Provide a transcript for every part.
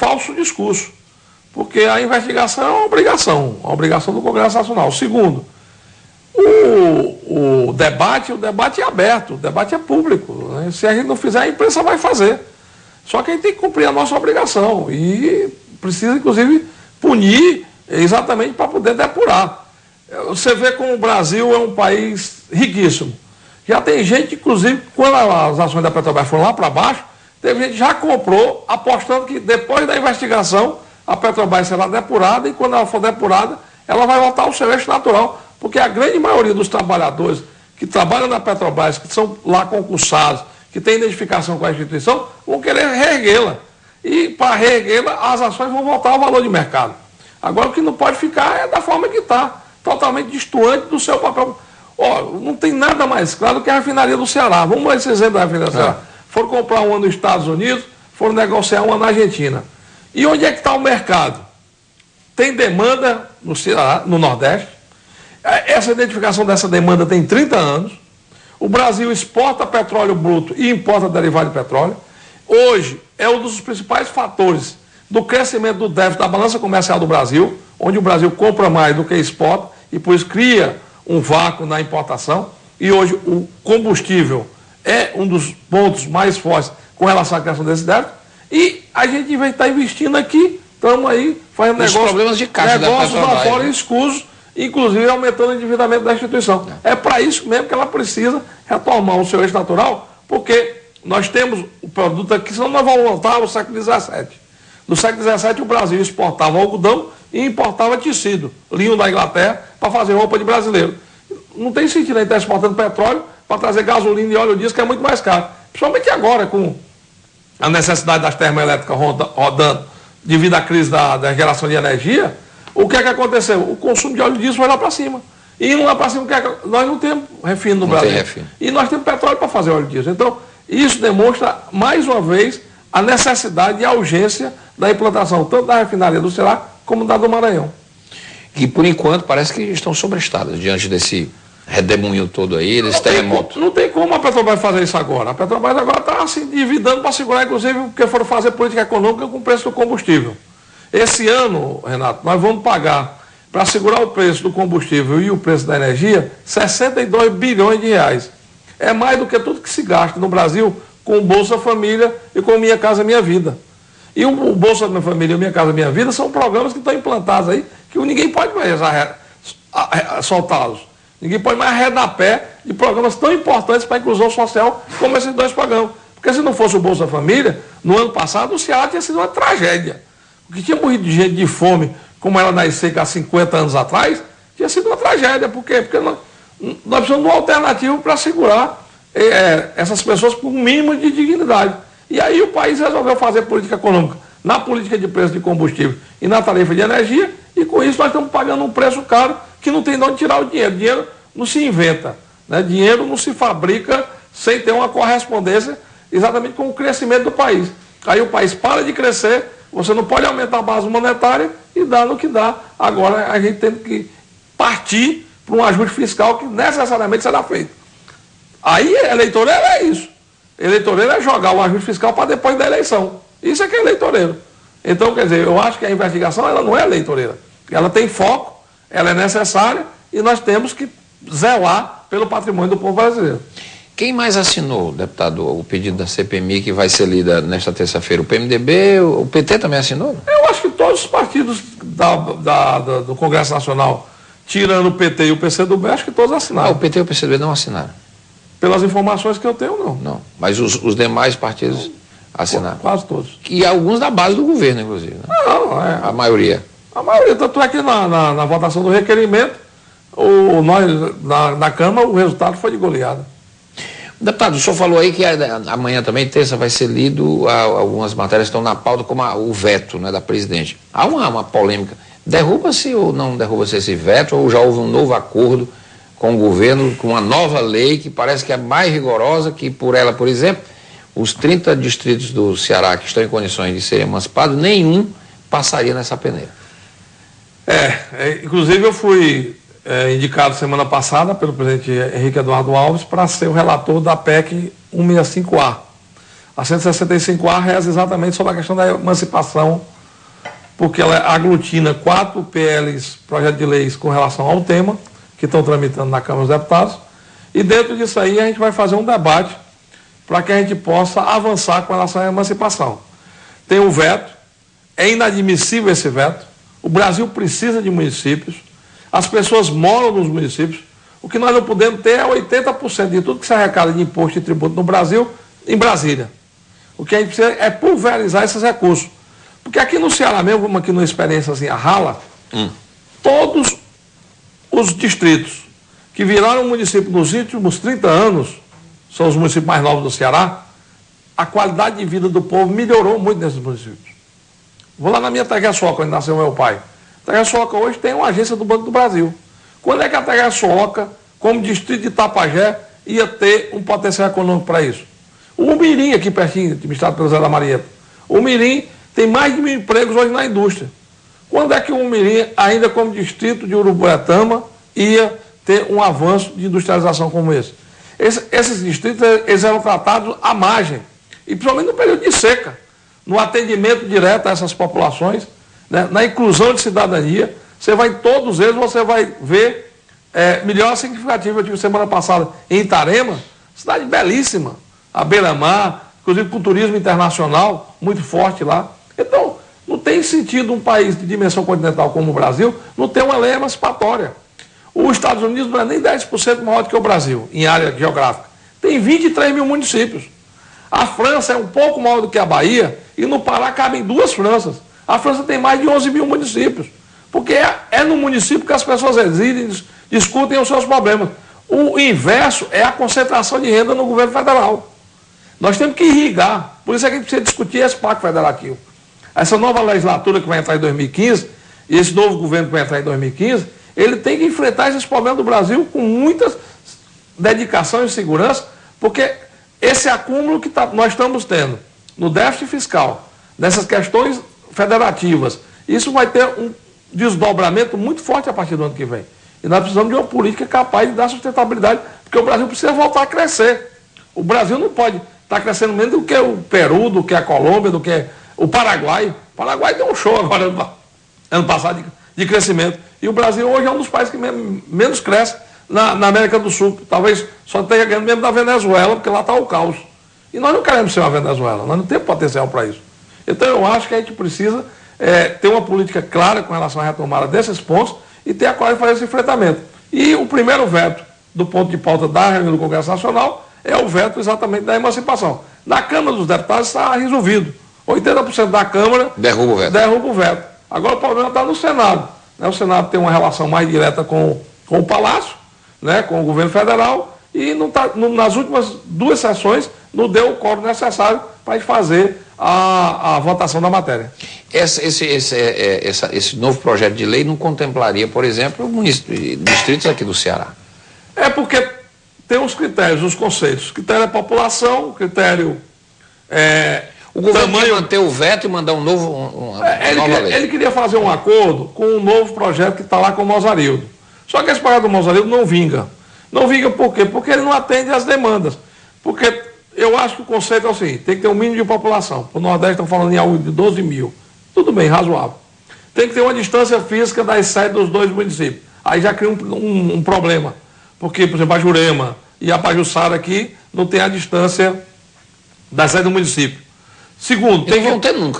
falso discurso, porque a investigação é uma obrigação do Congresso Nacional. Segundo, o debate é aberto, o debate é público, né? Se a gente não fizer, a imprensa vai fazer. Só que a gente tem que cumprir a nossa obrigação e precisa, inclusive, punir exatamente para poder depurar. Você vê como o Brasil é um país riquíssimo. Já tem gente, inclusive, quando as ações da Petrobras foram lá para baixo, teve gente que já comprou, apostando que depois da investigação, a Petrobras será depurada e quando ela for depurada, ela vai voltar ao seu eixo natural. Porque a grande maioria dos trabalhadores que trabalham na Petrobras, que são lá concursados, que têm identificação com a instituição, vão querer reerguê-la. E para reerguê-la, as ações vão voltar ao valor de mercado. Agora, o que não pode ficar é da forma que está, totalmente distoante do seu papel. Não tem nada mais claro do que a refinaria do Ceará. Vamos ver esse exemplo da refinaria do Ceará. Foram comprar uma nos Estados Unidos, foram negociar uma na Argentina. E onde é que está o mercado? Tem demanda no Ceará, no Nordeste. Essa identificação dessa demanda tem 30 anos. O Brasil exporta petróleo bruto e importa derivado de petróleo. Hoje é um dos principais fatores do crescimento do déficit da balança comercial do Brasil, onde o Brasil compra mais do que exporta e por isso cria um vácuo na importação. E hoje o combustível é um dos pontos mais fortes com relação à criação desse déficit. E a gente vai estar investindo aqui, estamos aí fazendo problemas de caixa negócios lá fora escusos, inclusive aumentando o endividamento da instituição. É para isso mesmo que ela precisa retomar o seu eixo natural, porque nós temos o produto aqui, senão nós vamos voltar ao século XVII. No século XVII o Brasil exportava algodão e importava tecido, linho da Inglaterra, para fazer roupa de brasileiro. Não tem sentido a gente estar exportando petróleo para trazer gasolina e óleo diesel, que é muito mais caro. Principalmente agora, com a necessidade das termoelétricas rodando devido à crise da geração de energia. O que é que aconteceu? O consumo de óleo diesel foi lá para cima. E indo lá para cima, nós não temos refino no Brasil. E nós temos petróleo para fazer óleo diesel. Então, isso demonstra, mais uma vez, a necessidade e a urgência da implantação, tanto da refinaria do Ceará, como da do Maranhão. E, por enquanto, parece que estão sobrestadas diante desse redemoinho todo aí, desse terremoto. Não tem como a Petrobras fazer isso agora. A Petrobras agora está se endividando para segurar, inclusive, porque foram fazer política econômica com o preço do combustível. Esse ano, Renato, nós vamos pagar, para segurar o preço do combustível e o preço da energia, 62 bilhões de reais. É mais do que tudo que se gasta no Brasil com o Bolsa Família e com Minha Casa Minha Vida. E o Bolsa Minha Família e o Minha Casa Minha Vida são programas que estão implantados aí, que ninguém pode mais soltá-los. Ninguém pode mais arredar pé de programas tão importantes para a inclusão social como esses dois programas. Porque se não fosse o Bolsa Família, no ano passado o Ceará tinha sido uma tragédia. O que tinha morrido de gente de fome, como ela nasceu há 50 anos atrás, tinha sido uma tragédia. Por quê? Porque nós precisamos de uma alternativa para segurar essas pessoas com um mínimo de dignidade. E aí o país resolveu fazer política econômica na política de preço de combustível e na tarifa de energia, e com isso nós estamos pagando um preço caro que não tem de onde tirar o dinheiro. Dinheiro não se inventa, né? Dinheiro não se fabrica sem ter uma correspondência exatamente com o crescimento do país. Aí o país para de crescer, você não pode aumentar a base monetária e dar no que dá. Agora a gente tem que partir para um ajuste fiscal que necessariamente será feito. Aí eleitoreiro é isso. Eleitoreiro é jogar o ajuste fiscal para depois da eleição. Isso é que é eleitoreiro. Então, quer dizer, eu acho que a investigação ela não é eleitoreira. Ela tem foco, ela é necessária e nós temos que zelar pelo patrimônio do povo brasileiro. Quem mais assinou, deputado, o pedido da CPMI que vai ser lida nesta terça-feira? O PMDB, o PT também assinou? Eu acho que todos os partidos do Congresso Nacional, tirando o PT e o PCdoB, acho que todos assinaram. O PT e o PCdoB não assinaram? Pelas informações que eu tenho, não. Não, mas os demais partidos assinaram? Quase todos. E alguns da base do governo, inclusive. Né? Não, a maioria. A maioria, tanto é que na votação do requerimento, na Câmara, o resultado foi de goleada. Deputado, o senhor falou aí que amanhã também, terça, vai ser lido, algumas matérias estão na pauta, como o veto, né, da presidente. Há uma polêmica. Derruba-se ou não derruba-se esse veto, ou já houve um novo acordo com o governo, com uma nova lei que parece que é mais rigorosa, que por ela, por exemplo, os 30 distritos do Ceará que estão em condições de serem emancipados, nenhum passaria nessa peneira. Inclusive eu fui indicado semana passada pelo presidente Henrique Eduardo Alves para ser o relator da PEC 165A. A 165A reza exatamente sobre a questão da emancipação porque ela aglutina 4 PLs, projetos de leis com relação ao tema, que estão tramitando na Câmara dos Deputados, e dentro disso aí a gente vai fazer um debate para que a gente possa avançar com relação à emancipação. Tem o veto, é inadmissível esse veto, o Brasil precisa de municípios, as pessoas moram nos municípios, o que nós não podemos ter é 80% de tudo que se arrecada de imposto e tributo no Brasil, em Brasília. O que a gente precisa é pulverizar esses recursos. Porque aqui no Ceará mesmo, como aqui numa experiência assim, a rala, todos os distritos que viraram município nos últimos 30 anos, são os municípios mais novos do Ceará, a qualidade de vida do povo melhorou muito nesses municípios. Vou lá na minha Taguaçoca, onde nasceu meu pai. Taguaçoca hoje tem uma agência do Banco do Brasil. Quando é que a Taguaçoca, como distrito de Itapajé, ia ter um potencial econômico para isso? O Mirim, aqui pertinho, administrado pelo Zé da Marieta. O Mirim tem mais de 1.000 empregos hoje na indústria. Quando é que o Mirim, ainda como distrito de Uruburetama, ia ter um avanço de industrialização como esse? Esses distritos eles eram tratados à margem, e principalmente no período de seca, no atendimento direto a essas populações, né, na inclusão de cidadania. Você vai em todos eles, você vai ver melhor significativa. Eu tive semana passada em Itarema, cidade belíssima, à beira-mar, inclusive com turismo internacional, muito forte lá. Então, não tem sentido um país de dimensão continental como o Brasil não ter uma lei emancipatória. Os Estados Unidos não é nem 10% maior do que o Brasil, em área geográfica. Tem 23 mil municípios. A França é um pouco maior do que a Bahia, e no Pará cabem 2 Franças. A França tem mais de 11 mil municípios. Porque é no município que as pessoas residem, discutem os seus problemas. O inverso é a concentração de renda no governo federal. Nós temos que irrigar. Por isso é que a gente precisa discutir esse pacto federativo. Essa nova legislatura que vai entrar em 2015, e esse novo governo que vai entrar em 2015, ele tem que enfrentar esses problemas do Brasil com muita dedicação e segurança, porque esse acúmulo que nós estamos tendo no déficit fiscal, nessas questões federativas, isso vai ter um desdobramento muito forte a partir do ano que vem. E nós precisamos de uma política capaz de dar sustentabilidade, porque o Brasil precisa voltar a crescer. O Brasil não pode estar crescendo menos do que o Peru, do que a Colômbia, do que o Paraguai. O Paraguai deu um show agora, ano passado, de crescimento. E o Brasil hoje é um dos países que menos cresce na América do Sul. Talvez só esteja ganhando mesmo da Venezuela, porque lá está o caos. E nós não queremos ser uma Venezuela, nós não temos potencial para isso. Então eu acho que a gente precisa ter uma política clara com relação à retomada desses pontos e ter a coragem de fazer esse enfrentamento. E o primeiro veto do ponto de pauta da reunião do Congresso Nacional é o veto exatamente da emancipação. Na Câmara dos Deputados está resolvido. 80% da Câmara derruba o veto. Agora o problema está no Senado. O Senado tem uma relação mais direta com o Palácio, né, com o governo federal, e nas últimas 2 sessões não deu o quórum necessário para a gente fazer a votação da matéria. Esse novo projeto de lei não contemplaria, por exemplo, distritos aqui do Ceará? É porque tem os critérios, os conceitos. O critério é população, o critério o governo quer manter o veto e mandar uma nova lei. Ele queria fazer um acordo com um novo projeto que está lá com o Mozarildo. Só que esse projeto do Mozarildo não vinga. Não vinga por quê? Porque ele não atende às demandas. Porque eu acho que o conceito é o seguinte: tem que ter um mínimo de população. O Nordeste estão falando em algo de 12 mil. Tudo bem, razoável. Tem que ter uma distância física das sedes dos 2 municípios. Aí já cria um problema. Porque, por exemplo, a Jurema e a Pajuçara aqui não tem a distância da sede do município. Segundo,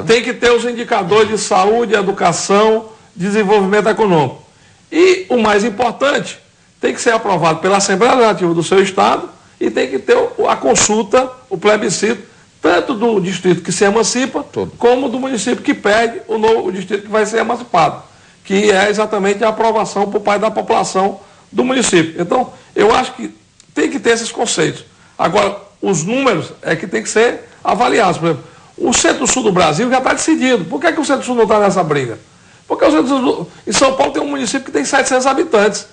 tem que ter os indicadores de saúde, educação, desenvolvimento econômico. E o mais importante, tem que ser aprovado pela Assembleia Legislativa do seu Estado e tem que ter a consulta, o plebiscito, tanto do distrito que se emancipa, como do município que pede o distrito que vai ser emancipado, que é exatamente a aprovação por parte da população do município. Então, eu acho que tem que ter esses conceitos. Agora, os números é que tem que ser avaliados. Por exemplo, o Centro-Sul do Brasil já está decidido. Por que o Centro-Sul não está nessa briga? Porque o Centro-Sul, em São Paulo tem um município que tem 700 habitantes.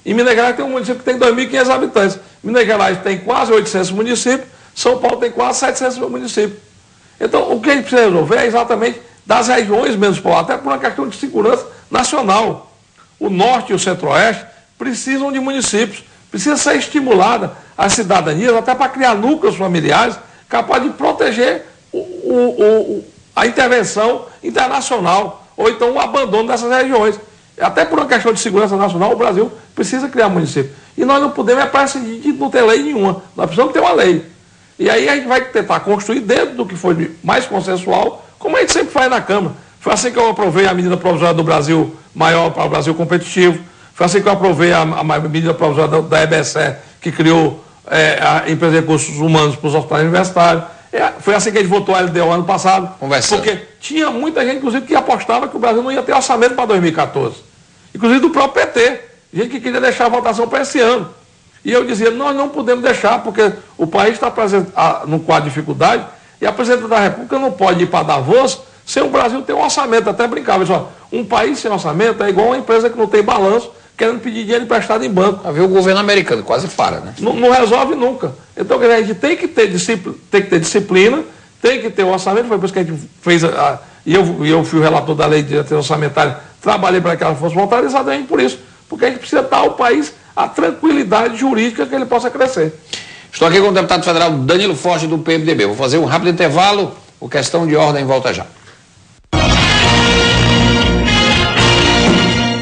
Em Minas Gerais tem um município que tem 2.500 habitantes. Minas Gerais tem quase 800 municípios, São Paulo tem quase 700 municípios. Então, o que a gente precisa resolver é exatamente das regiões menos povoadas, até por uma questão de segurança nacional. O Norte e o Centro-Oeste precisam de municípios, precisa ser estimulada as cidadanias, até para criar núcleos familiares capazes de proteger a intervenção internacional. ou então o abandono dessas regiões. Até por uma questão de segurança nacional, o Brasil precisa criar município. E nós não podemos prescindir de não ter lei nenhuma. Nós precisamos ter uma lei. E aí a gente vai tentar construir dentro do que foi mais consensual, como a gente sempre faz na Câmara. Foi assim que eu aprovei a medida provisória do Brasil maior para o Brasil competitivo. Foi assim que eu aprovei a medida provisória da EBSE, que criou a empresa de recursos humanos para os hospitais universitários. Foi assim que a gente votou a LDO ano passado. Conversando. Porque tinha muita gente, inclusive, que apostava que o Brasil não ia ter orçamento para 2014. Inclusive do próprio PT. Gente que queria deixar a votação para esse ano. E eu dizia, nós não podemos deixar, porque o país está num quadro de dificuldade, e a presidenta da República não pode ir para Davos sem o Brasil ter um orçamento. Até brincava, só, um país sem orçamento é igual uma empresa que não tem balanço, querendo pedir dinheiro emprestado em banco. A ver o governo americano quase para, né? Não resolve nunca. Então, a gente tem que ter disciplina, tem que ter o orçamento. Foi por isso que a gente fez, e eu fui o relator da lei de diretriz orçamentária, trabalhei para que ela fosse votada exatamente por isso. Porque a gente precisa dar ao país a tranquilidade jurídica que ele possa crescer. Estou aqui com o deputado federal Danilo Forte, do PMDB. Vou fazer um rápido intervalo, o Questão de Ordem volta já.